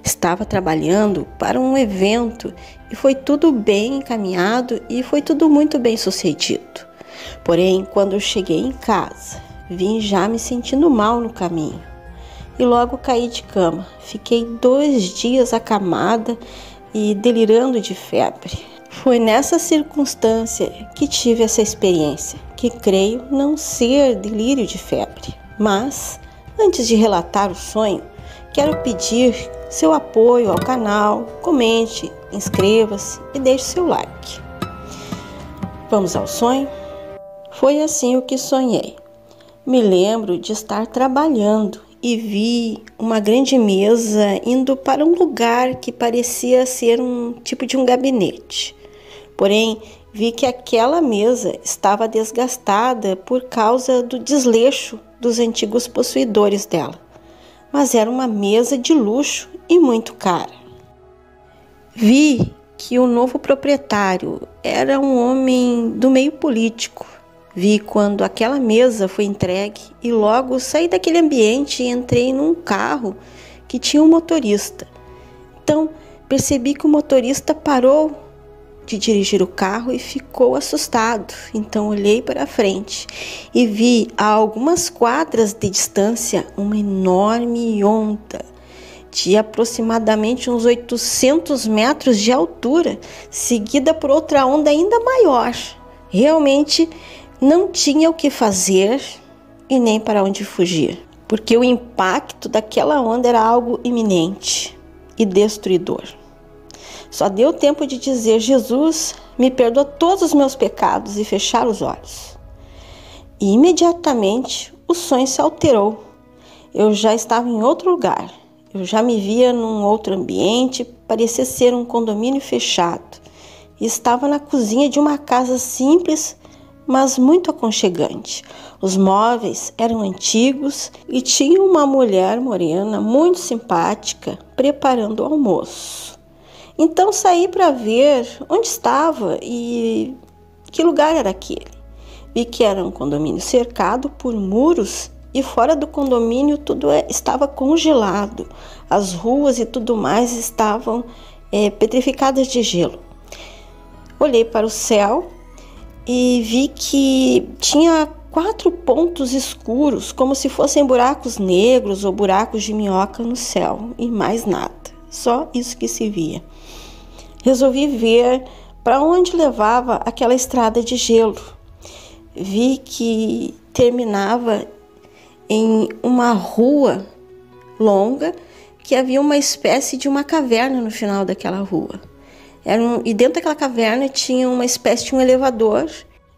Estava trabalhando para um evento e foi tudo bem encaminhado e foi tudo muito bem sucedido. Porém, quando eu cheguei em casa, vim já me sentindo mal no caminho e logo caí de cama. Fiquei 2 dias acamada e delirando de febre. Foi nessa circunstância que tive essa experiência, que creio não ser delírio de febre. Mas, antes de relatar o sonho, quero pedir seu apoio ao canal, comente, inscreva-se e deixe seu like. Vamos ao sonho? Foi assim o que sonhei. Me lembro de estar trabalhando e vi uma grande mesa indo para um lugar que parecia ser um tipo de um gabinete. Porém, vi que aquela mesa estava desgastada por causa do desleixo dos antigos possuidores dela. Mas era uma mesa de luxo e muito cara. Vi que o novo proprietário era um homem do meio político. Vi quando aquela mesa foi entregue e logo saí daquele ambiente e entrei num carro que tinha um motorista. Então, percebi que o motorista parou de dirigir o carro e ficou assustado. Então olhei para frente e vi a algumas quadras de distância uma enorme onda de aproximadamente uns 800 metros de altura, seguida por outra onda ainda maior. Realmente não tinha o que fazer e nem para onde fugir, porque o impacto daquela onda era algo iminente e destruidor. Só deu tempo de dizer: Jesus, me perdoa todos os meus pecados, e fechar os olhos. E imediatamente o sonho se alterou. Eu já estava em outro lugar. Eu já me via num outro ambiente, parecia ser um condomínio fechado. E estava na cozinha de uma casa simples, mas muito aconchegante. Os móveis eram antigos e tinha uma mulher morena muito simpática preparando o almoço. Então saí para ver onde estava e que lugar era aquele. Vi que era um condomínio cercado por muros e fora do condomínio tudo estava congelado. As ruas e tudo mais estavam petrificadas de gelo. Olhei para o céu e vi que tinha 4 pontos escuros, como se fossem buracos negros ou buracos de minhoca no céu, e mais nada. Só isso que se via. Resolvi ver para onde levava aquela estrada de gelo. Vi que terminava em uma rua longa, que havia uma espécie de uma caverna no final daquela rua. E dentro daquela caverna tinha uma espécie de um elevador.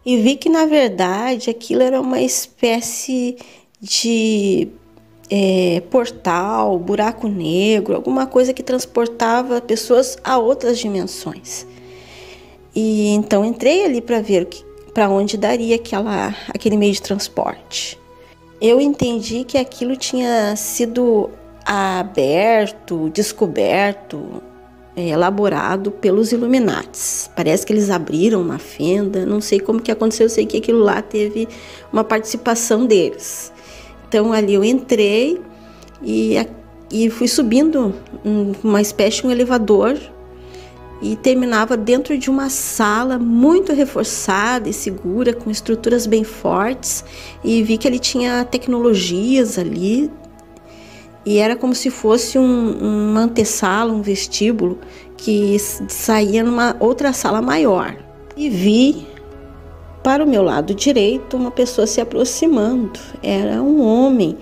E vi que, na verdade, aquilo era uma espécie de portal, buraco negro, alguma coisa que transportava pessoas a outras dimensões. E então entrei ali para ver para onde daria aquele meio de transporte. Eu entendi que aquilo tinha sido aberto, descoberto, elaborado pelos Illuminatis. Parece que eles abriram uma fenda, não sei como que aconteceu, eu sei que aquilo lá teve uma participação deles. Então ali eu entrei e fui subindo uma espécie de um elevador e terminava dentro de uma sala muito reforçada e segura, com estruturas bem fortes, e vi que ele tinha tecnologias ali e era como se fosse uma antessala, um vestíbulo que saía numa outra sala maior. E vi para o meu lado direito uma pessoa se aproximando. Era um homem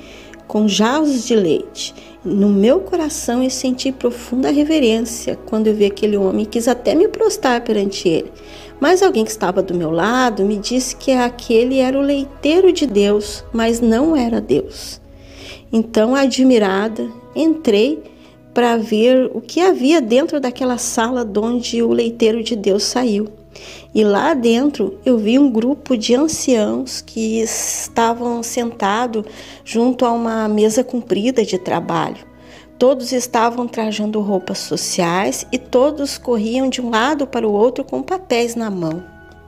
com jarros de leite. No meu coração eu senti profunda reverência quando eu vi aquele homem e quis até me prostrar perante ele. Mas alguém que estava do meu lado me disse que aquele era o leiteiro de Deus, mas não era Deus. Então, admirada, entrei para ver o que havia dentro daquela sala de onde o leiteiro de Deus saiu. E lá dentro eu vi um grupo de anciãos que estavam sentados junto a uma mesa comprida de trabalho. Todos estavam trajando roupas sociais e todos corriam de um lado para o outro com papéis na mão.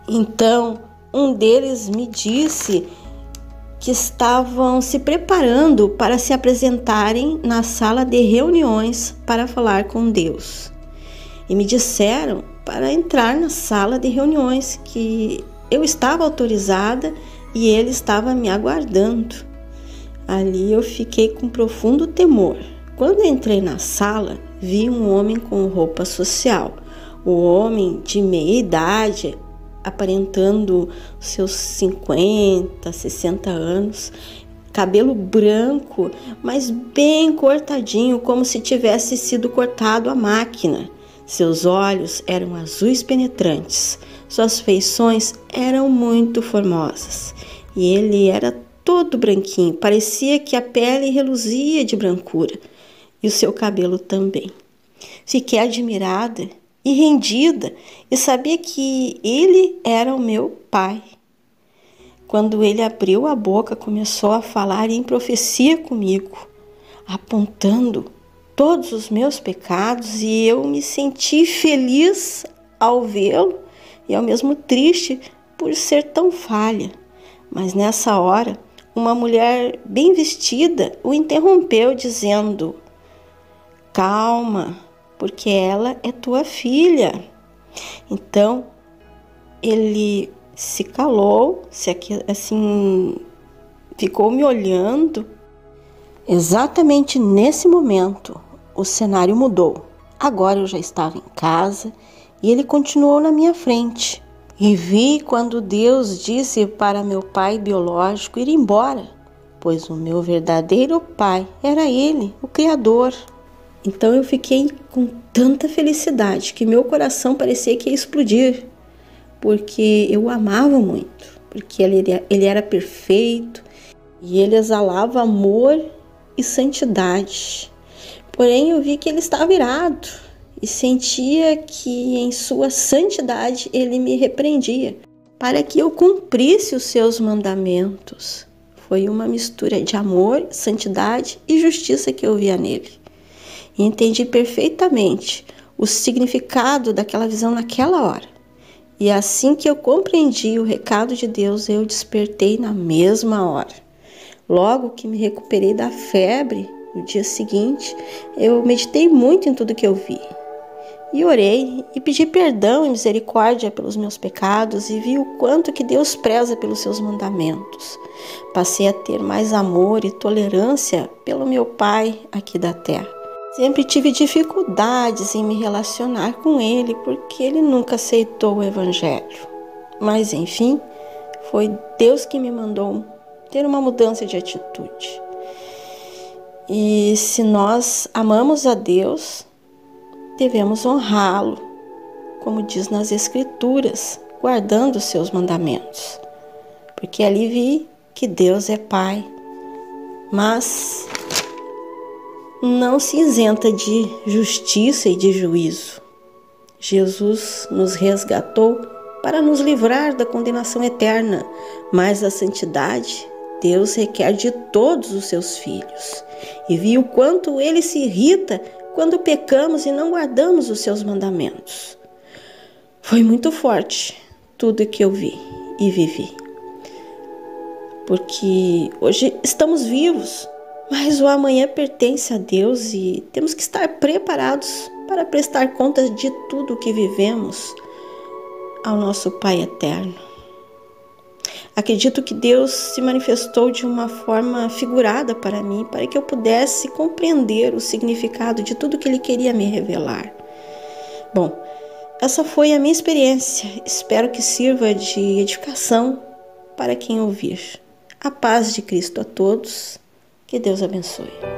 Então, um deles me disse que estavam se preparando para se apresentarem na sala de reuniões para falar com Deus. E me disseram para entrar na sala de reuniões, que eu estava autorizada e ele estava me aguardando. Ali eu fiquei com profundo temor. Quando entrei na sala, vi um homem com roupa social, um homem de meia idade, aparentando seus 50, 60 anos, cabelo branco, mas bem cortadinho, como se tivesse sido cortado à máquina. Seus olhos eram azuis penetrantes, suas feições eram muito formosas e ele era todo branquinho, parecia que a pele reluzia de brancura e o seu cabelo também. Fiquei admirada e rendida e sabia que ele era o meu pai. Quando ele abriu a boca, começou a falar em profecia comigo, apontando todos os meus pecados, e eu me senti feliz ao vê-lo e ao mesmo triste por ser tão falha. Mas nessa hora, uma mulher bem vestida o interrompeu dizendo: calma, porque ela é tua filha. Então ele se calou, ficou me olhando. Exatamente nesse momento, o cenário mudou. Agora eu já estava em casa e ele continuou na minha frente. E vi quando Deus disse para meu pai biológico ir embora, pois o meu verdadeiro pai era ele, o Criador. Então eu fiquei com tanta felicidade que meu coração parecia que ia explodir, porque eu o amava muito, porque ele era perfeito e ele exalava amor e santidade. Porém, eu vi que ele estava irado e sentia que em sua santidade ele me repreendia para que eu cumprisse os seus mandamentos. Foi uma mistura de amor, santidade e justiça que eu via nele. E entendi perfeitamente o significado daquela visão naquela hora. E assim que eu compreendi o recado de Deus, eu despertei na mesma hora. Logo que me recuperei da febre, no dia seguinte, eu meditei muito em tudo que eu vi. E orei e pedi perdão e misericórdia pelos meus pecados e vi o quanto que Deus preza pelos seus mandamentos. Passei a ter mais amor e tolerância pelo meu Pai aqui da terra. Sempre tive dificuldades em me relacionar com ele porque ele nunca aceitou o Evangelho. Mas enfim, foi Deus que me mandou ter uma mudança de atitude. E se nós amamos a Deus, devemos honrá-lo, como diz nas Escrituras, guardando os seus mandamentos. Porque ali vi que Deus é Pai, mas não se isenta de justiça e de juízo. Jesus nos resgatou para nos livrar da condenação eterna, mas a santidade Deus requer de todos os seus filhos. E vi o quanto ele se irrita quando pecamos e não guardamos os seus mandamentos. Foi muito forte tudo que eu vi e vivi. Porque hoje estamos vivos, mas o amanhã pertence a Deus e temos que estar preparados para prestar contas de tudo o que vivemos ao nosso Pai eterno. Acredito que Deus se manifestou de uma forma figurada para mim, para que eu pudesse compreender o significado de tudo que Ele queria me revelar. Bom, essa foi a minha experiência. Espero que sirva de edificação para quem ouvir. A paz de Cristo a todos. Que Deus abençoe.